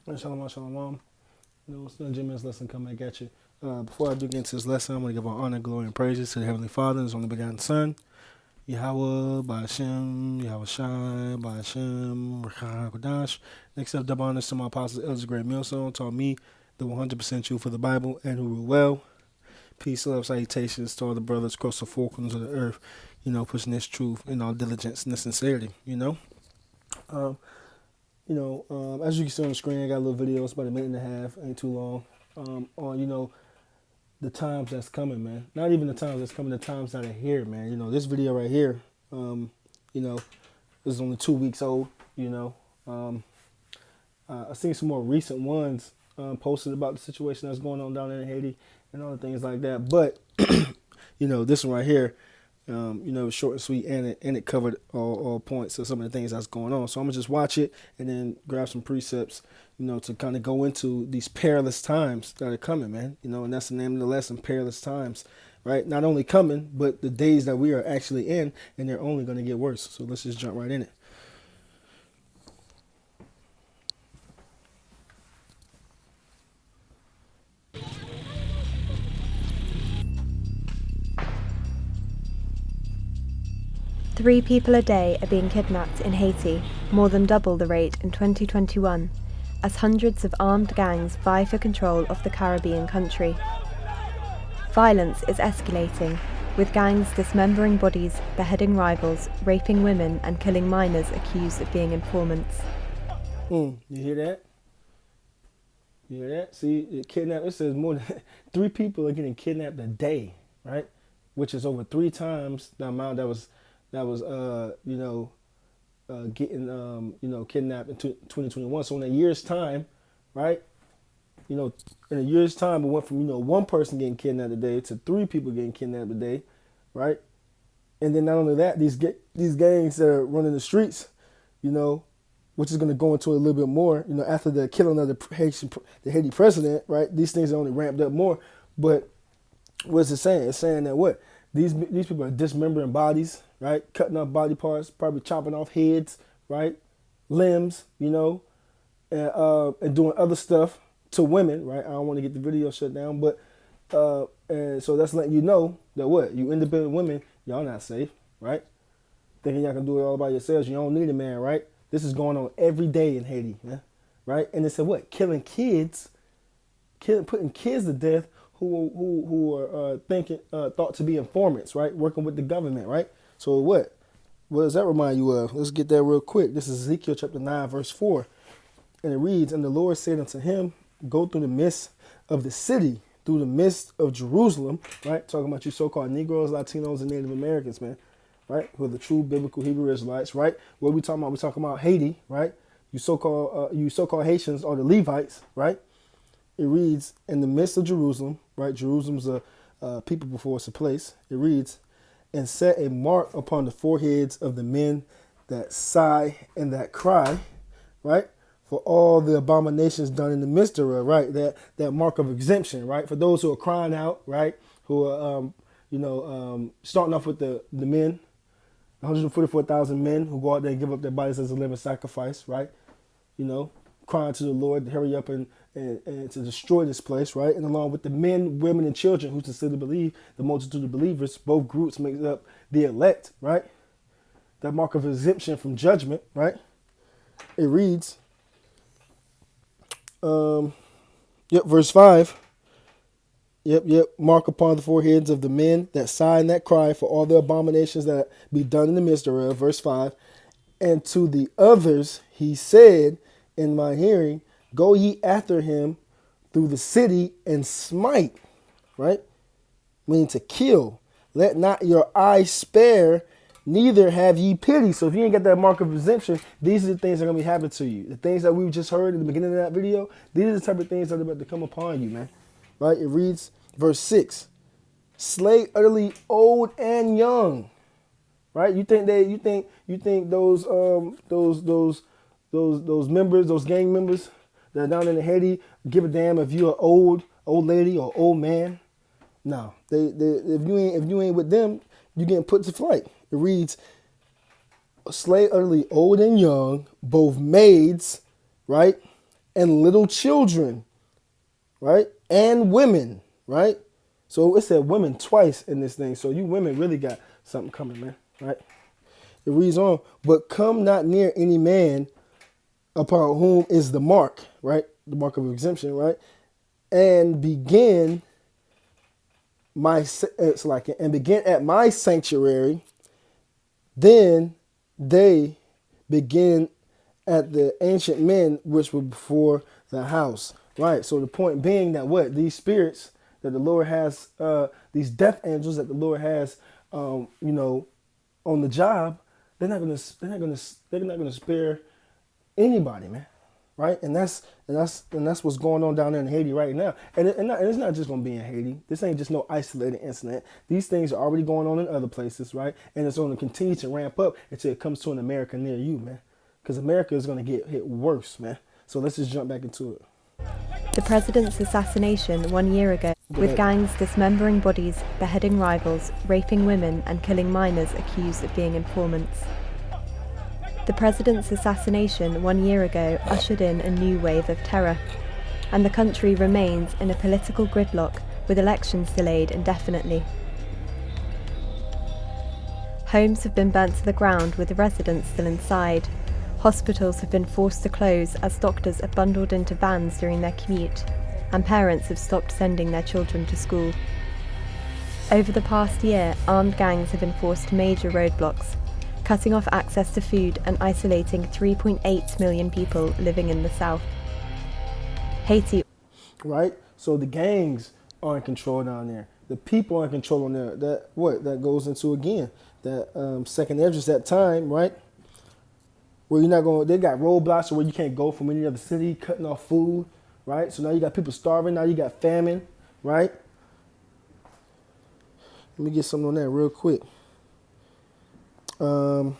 Shalom, shalom. It's another GMS lesson coming back at you. Before I do get into this lesson, I want to give all honor, glory, and praises to the Heavenly Father and His only begotten Son, Yahweh, Ba'ashem, Yahweh Shai, Ba'ashem, Rechah Kodash. Next up, double honors to my apostles, Elders Great Millstone, taught me the 100% truth for the Bible and who rule well. Peace, love, salutations to all the brothers across the four corners of the earth, pushing this truth in all diligence and the sincerity, Um, as you can see on the screen, I got a little video. It's about a minute and a half, ain't too long. On the times that's coming, man. Not even the times that's coming, the times that are here, man. This video right here, this is only 2 weeks old. I've seen some more recent ones posted about the situation that's going on down there in Haiti and other things like that. But this one right here. Short and sweet, and it covered all points of some of the things that's going on. So I'm gonna just watch it and then grab some precepts, to kind of go into these perilous times that are coming, man. And that's the name of the lesson: perilous times, right? Not only coming, but the days that we are actually in, and they're only gonna get worse. So let's just jump right in it. Three people a day are being kidnapped in Haiti, more than double the rate in 2021, as hundreds of armed gangs vie for control of the Caribbean country. Violence is escalating, with gangs dismembering bodies, beheading rivals, raping women, and killing minors accused of being informants. You hear that? You hear that? See, it says more than 3 people are getting kidnapped a day, right? Which is over 3 times the amount that was getting kidnapped in 2021. So in a year's time, right? In a year's time, it went from 1 person getting kidnapped a day to 3 people getting kidnapped a day, right? And then not only that, these gangs that are running the streets, which is going to go into a little bit more, after the killing of the Haiti president, right? These things are only ramped up more. But what's it saying? It's saying that what? These people are dismembering bodies, right? Cutting off body parts, probably chopping off heads, right? Limbs, and doing other stuff to women, right? I don't want to get the video shut down, but and so that's letting you know that what? You independent women, y'all not safe, right? Thinking y'all can do it all by yourselves. You don't need a man, right? This is going on every day in Haiti, yeah? Right? And they said what? Killing kids, putting kids to death who are thought to be informants, right? Working with the government, right? So what does that remind you of? Let's get that real quick. This is Ezekiel chapter 9, verse 4. And it reads, "And the Lord said unto him, go through the midst of the city, through the midst of Jerusalem," right? Talking about you so-called Negroes, Latinos, and Native Americans, man, right? Who are the true biblical Hebrew Israelites, right? What are we talking about? We're talking about Haiti, right? You so-called Haitians are the Levites, right? It reads, "In the midst of Jerusalem," right? Jerusalem's a people before it's a place. It reads, "And set a mark upon the foreheads of the men that sigh and that cry," right? "For all the abominations done in the midst of her," right? That mark of exemption, right? For those who are crying out, right? Who are, starting off with the men, 144,000 men who go out there and give up their bodies as a living sacrifice, right? Crying to the Lord to hurry up and to destroy this place, right? And along with the men, women, and children who still believe, the multitude of believers, both groups make up the elect, right? That mark of exemption from judgment, right? It reads, verse 5. "Mark upon the foreheads of the men that sigh and that cry for all the abominations that be done in the midst thereof." Verse 5. "And to the others he said in my hearing, go ye after him through the city and smite," right? Meaning to kill. "Let not your eye spare, neither have ye pity." So if you ain't got that mark of exemption, these are the things that are going to be happening to you. The things that we just heard in the beginning of that video, these are the type of things that are about to come upon you, man. Right? It reads, verse 6, "Slay utterly old and young." Right? You think those members, those gang members that are down in Haiti give a damn if you're an old lady or old man? No. If you ain't with them, you getting put to flight. It reads, "Slay utterly old and young, both maids," right? and little children, right? And women, right? So it said women twice in this thing. So you women really got something coming, man, right? It reads on, but come not near any man upon whom is the mark, right? The mark of exemption, right? And begin at my sanctuary. Then they begin at the ancient men which were before the house, right? So the point being that what these spirits that the Lord has, these death angels that the Lord has, on the job, they're not gonna spare anybody, man, right? And that's what's going on down there in Haiti right now. And it's not just gonna be in Haiti. This ain't just no isolated incident. These things are already going on in other places, right? And it's going to continue to ramp up until it comes to an America near you, man. Because America is going to get hit worse, man. So let's just jump back into it. The president's assassination 1 year ago, with gangs dismembering bodies, beheading rivals, raping women and killing minors accused of being informants. The president's assassination 1 year ago ushered in a new wave of terror, and the country remains in a political gridlock with elections delayed indefinitely. Homes have been burnt to the ground with the residents still inside. Hospitals have been forced to close as doctors are bundled into vans during their commute, and parents have stopped sending their children to school. Over the past year, armed gangs have enforced major roadblocks, cutting off access to food and isolating 3.8 million people living in the south. Haiti. Right? So the gangs are in control down there. The people are in control on there. That goes into, again, that second address, that time, right? Where you're not going, they got roadblocks where you can't go from any other city, cutting off food, right? So now you got people starving, now you got famine, right? Let me get something on that real quick. Well,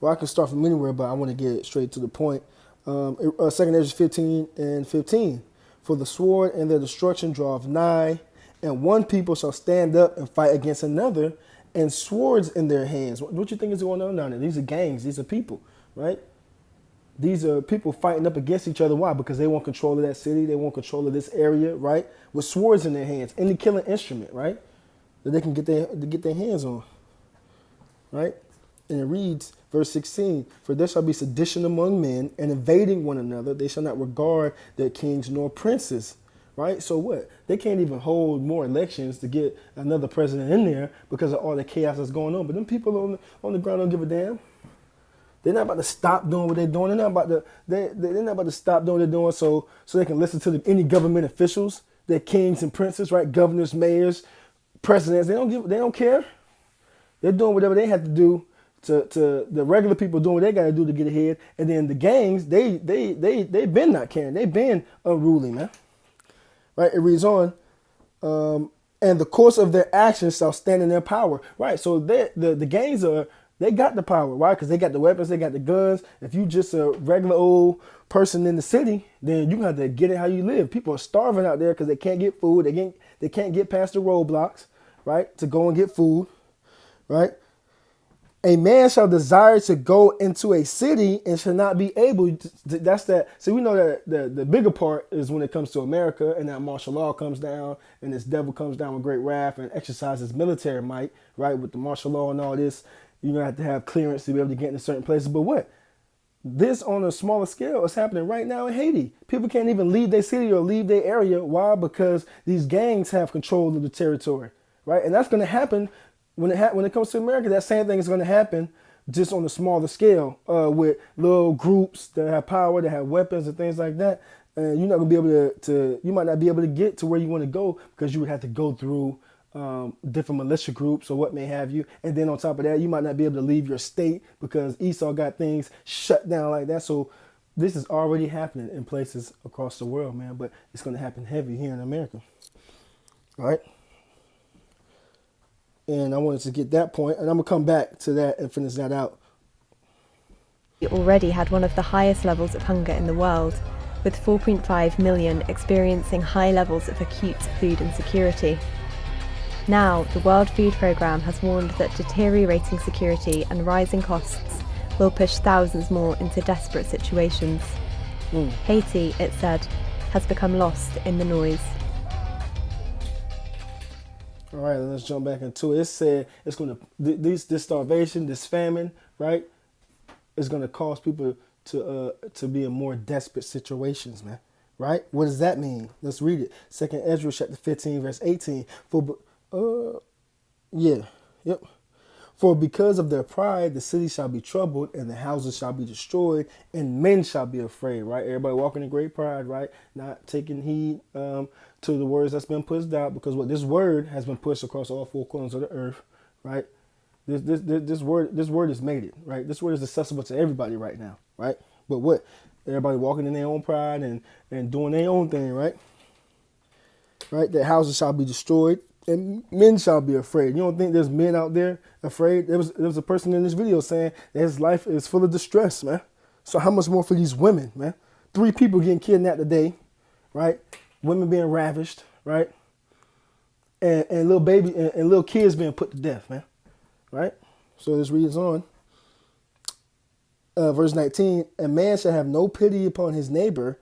I can start from anywhere, but I want to get straight to the point. Second Ezra 15 and 15. For the sword and their destruction draweth nigh, and one people shall stand up and fight against another, and swords in their hands. What you think is going on down there? These are gangs. These are people, right? These are people fighting up against each other. Why? Because they want control of that city. They want control of this area, right? With swords in their hands, any killing instrument, right? That they can get their hands on, right? And it reads, verse 16, for there shall be sedition among men, and invading one another. They shall not regard their kings nor princes. Right? So what? They can't even hold more elections to get another president in there because of all the chaos that's going on. But them people on the ground don't give a damn. They're not about to stop doing what they're doing. They're not about to stop doing what they're doing so they can listen to any government officials, their kings and princes, right? Governors, mayors, presidents. They don't care. They're doing whatever they have to do to the regular people doing what they got to do to get ahead. And then the gangs, they've been not caring. They've been unruly, man. Right, it reads on, and the course of their actions shall stand in their power. Right, so the gangs they got the power, right? Because they got the weapons, they got the guns. If you just a regular old person in the city, then you have to get it how you live. People are starving out there because they can't get food. They can't get past the roadblocks, right, to go and get food, right? A man shall desire to go into a city and shall not be able to, that's that. So we know that the bigger part is when it comes to America and that martial law comes down and this devil comes down with great wrath and exercises military might, right? With the martial law and all this, you're going to have to have clearance to be able to get into certain places. But what? This on a smaller scale is happening right now in Haiti. People can't even leave their city or leave their area. Why? Because these gangs have control of the territory, right? And that's going to happen. When it comes to America, that same thing is going to happen just on a smaller scale with little groups that have power, that have weapons and things like that. And you're not going to be able you might not be able to get to where you want to go because you would have to go through different militia groups or what may have you. And then on top of that, you might not be able to leave your state because Esau got things shut down like that. So this is already happening in places across the world, man. But it's going to happen heavy here in America. All right. And I wanted to get that point, and I'm going to come back to that and finish that out. We already had one of the highest levels of hunger in the world, with 4.5 million experiencing high levels of acute food insecurity. Now, the World Food Programme has warned that deteriorating security and rising costs will push thousands more into desperate situations. Haiti, it said, has become lost in the noise. All right, let's jump back into it. It said it's going to this starvation, this famine, right, is going to cause people to be in more desperate situations, man. Right? What does that mean? Let's read it. 2nd Ezra chapter 15, verse 18. For because of their pride, the city shall be troubled, and the houses shall be destroyed, and men shall be afraid. Right? Everybody walking in great pride, right? Not taking heed to the words that's been pushed out, because what this word has been pushed across all four corners of the earth, right? This word is made it, right? This word is accessible to everybody right now, right? But what? Everybody walking in their own pride and doing their own thing, right? Right? That houses shall be destroyed and men shall be afraid. You don't think there's men out there afraid? There was a person in this video saying that his life is full of distress, man. So how much more for these women, man? 3 people getting kidnapped today, right? Women being ravished, right? And little baby and little kids being put to death, man. Right? So this reads on. Verse 19, a man shall have no pity upon his neighbor,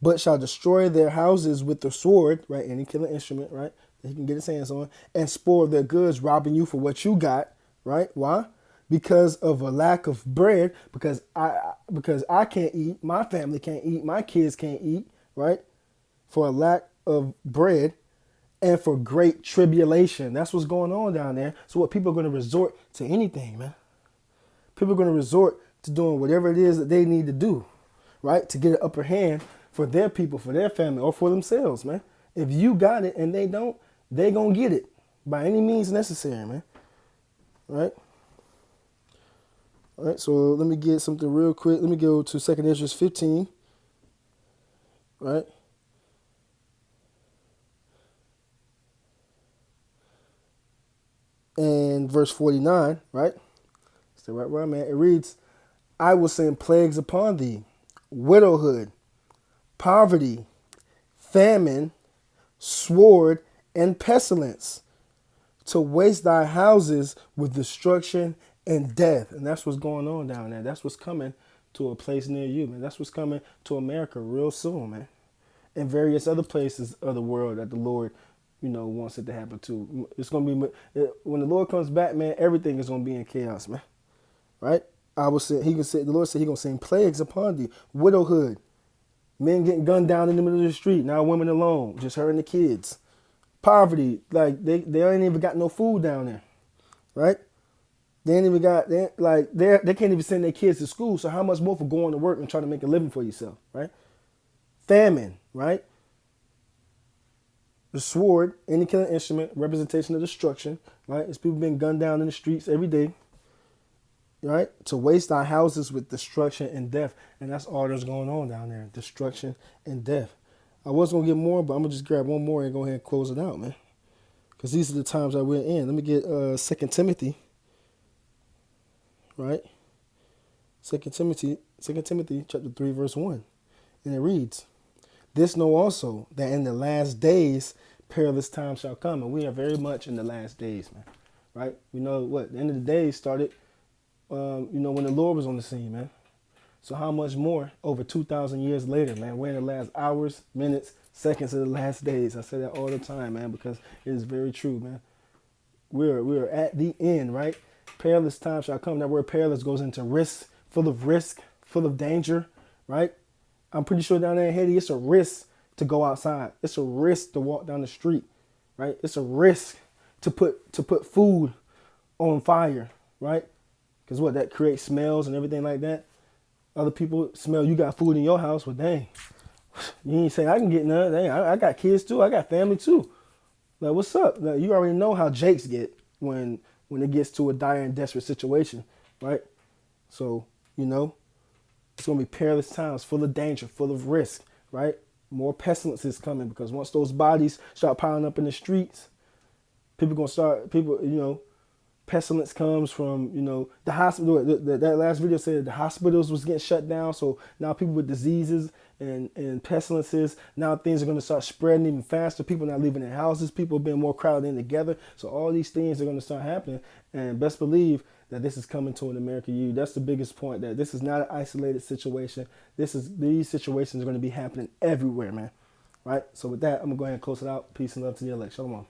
but shall destroy their houses with the sword, right? Any killing instrument, right? That he can get his hands on, and spoil their goods, robbing you for what you got, right? Why? Because of a lack of bread, because I can't eat, my family can't eat, my kids can't eat, right? For a lack of bread and for great tribulation. That's what's going on down there. So what, people are going to resort to anything, man. People are going to resort to doing whatever it is that they need to do, right? To get an upper hand for their people, for their family, or for themselves, man. If you got it and they don't, they going to get it by any means necessary, man. Right? All right, so let me get something real quick. Let me go to 2nd Ezra 15, right? And verse 49, right? Stay right where I'm at. It reads, I will send plagues upon thee, widowhood, poverty, famine, sword, and pestilence, to waste thy houses with destruction and death. And that's what's going on down there. That's what's coming to a place near you, man. That's what's coming to America real soon, man. And various other places of the world that the Lord, wants it to happen to. It's going to be, when the Lord comes back, man, everything is going to be in chaos, man. Right? The Lord said He's going to send plagues upon thee. Widowhood. Men getting gunned down in the middle of the street. Now women alone, just hurting the kids. Poverty. Like, they ain't even got no food down there. Right? They ain't even got, they can't even send their kids to school. So how much more for going to work and trying to make a living for yourself? Right? Famine. Right? The sword, any killing instrument, representation of destruction. Right? It's people being gunned down in the streets every day. Right? To waste our houses with destruction and death. And that's all that's going on down there. Destruction and death. I was going to get more, but I'm going to just grab one more and go ahead and close it out, man. Because these are the times that we're in. Let me get 2 Timothy. Right? 2 Timothy chapter 3, verse 1. And it reads, this know also, that in the last days perilous times shall come. And we are very much in the last days, man. Right? We know what? The end of the days started when the Lord was on the scene, man. So how much more over 2,000 years later, man? We're in the last hours, minutes, seconds of the last days. I say that all the time, man, because it is very true, man. We're at the end, right? Perilous times shall come. That word perilous goes into risk, full of danger, right? I'm pretty sure down there in Haiti, it's a risk to go outside. It's a risk to walk down the street, right? It's a risk to put food on fire, right? Because what, that creates smells and everything like that. Other people smell you got food in your house. Well, dang, you ain't saying I can get none. Dang, I got kids too. I got family too. Like, what's up? Like, you already know how Jakes get when it gets to a dire and desperate situation, right? So, it's going to be perilous times, full of danger, full of risk, right? More pestilence is coming because once those bodies start piling up in the streets, pestilence comes from, the hospital. That last video said the hospitals was getting shut down. So now people with diseases and pestilences, now things are going to start spreading even faster. People not leaving their houses. People being more crowded in together. So all these things are going to start happening. And best believe that this is coming to an American youth. That's the biggest point, that this is not an isolated situation. These situations are going to be happening everywhere, man. Right? So with that, I'm going to go ahead and close it out. Peace and love to the elect. Shalom.